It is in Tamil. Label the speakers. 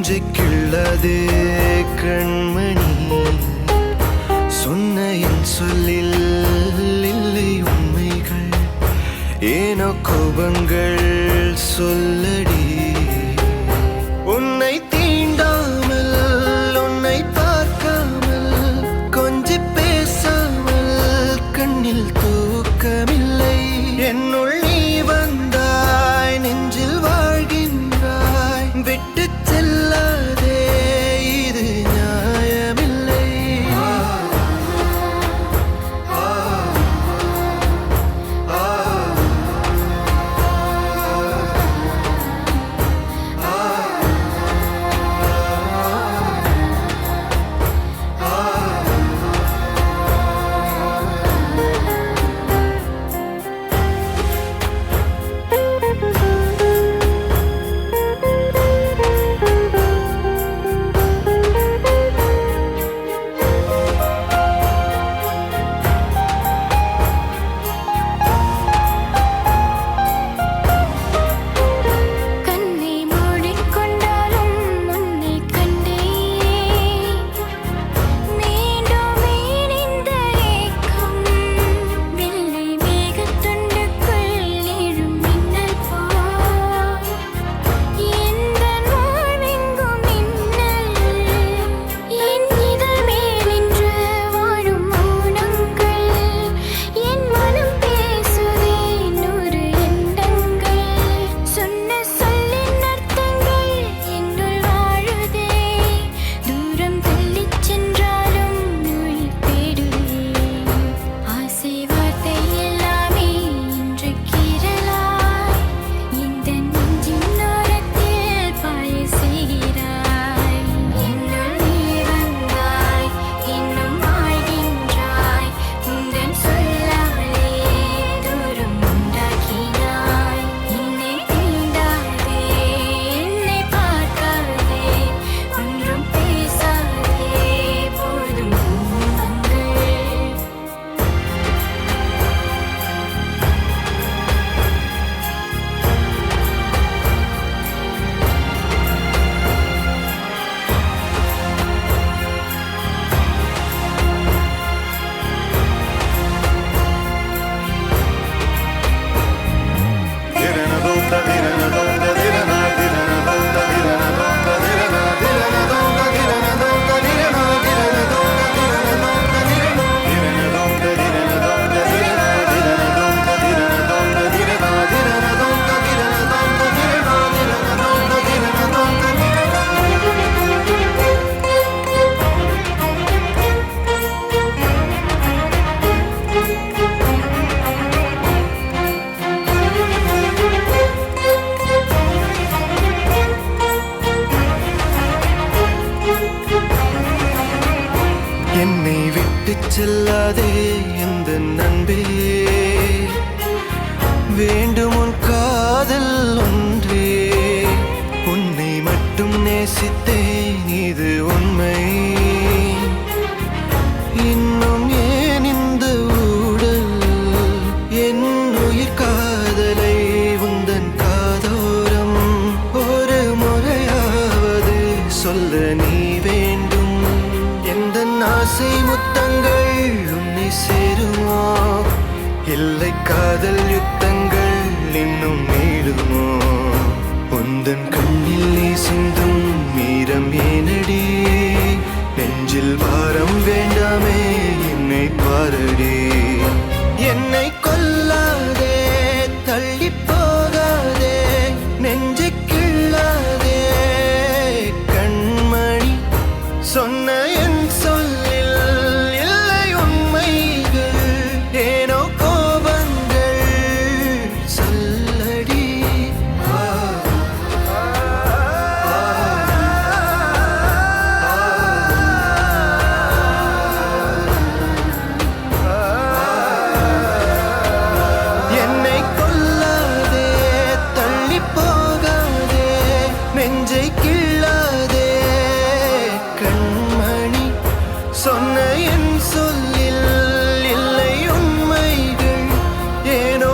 Speaker 1: நெஞ்சை கிள்ளதே கண்மணி சொன்ன என் சொல்லில் இல்லை உண்மைகள் ஏனோ கோபங்கள் சொல்லடி உன்னை தீண்டாமல் உன்னை பார்க்காமல் கொஞ்சி பேசாமல் கண்ணில் தூக்கமில்லை என்னுள் நீ வந்தாய் நெஞ்சில் வாழ்கின்றாய் விட்டு செல்லாதே இது நியாயமில்லை என்னை விட்டு செல்லாதே இந்த நண்பே வேண்டும் உன் காதல் ஒன்றே உன்னை மட்டும் நேசித்தேன் இது உண்மை இன்னும் ஏன் இந்த ஊடல் என் உயிர் காதலை உந்தன் காதோரம் ஒரு முறையாவது சொல்ல நீ வேண்டும் எந்த ஆசை முத்தங்கள் உன்னை சேருமோ இல்லை காதல் யுத்தங்கள் இன்னும் நீடுமோ உந்தன் கண்ணில் நீ சிந்தும் மீரம் ஏனடி நெஞ்சில் பாரம் வேண்டாமே என்னை பாரடி என்னை கொல்லாதே தள்ளி போகாதே நெஞ்சை கிள்ளாதே கண்மணி சொன்ன என் சொல்லில் இல்லை உண்மைகள் ஏனோ கோபங்கள் சொல்லடி என்னை கொல்லாதே தள்ளி போகாதே நெஞ்சை கிள்ளாதே கண்மணி சொன்ன என் சொல்லில் இல்லை உண்மைகள் ஏனோ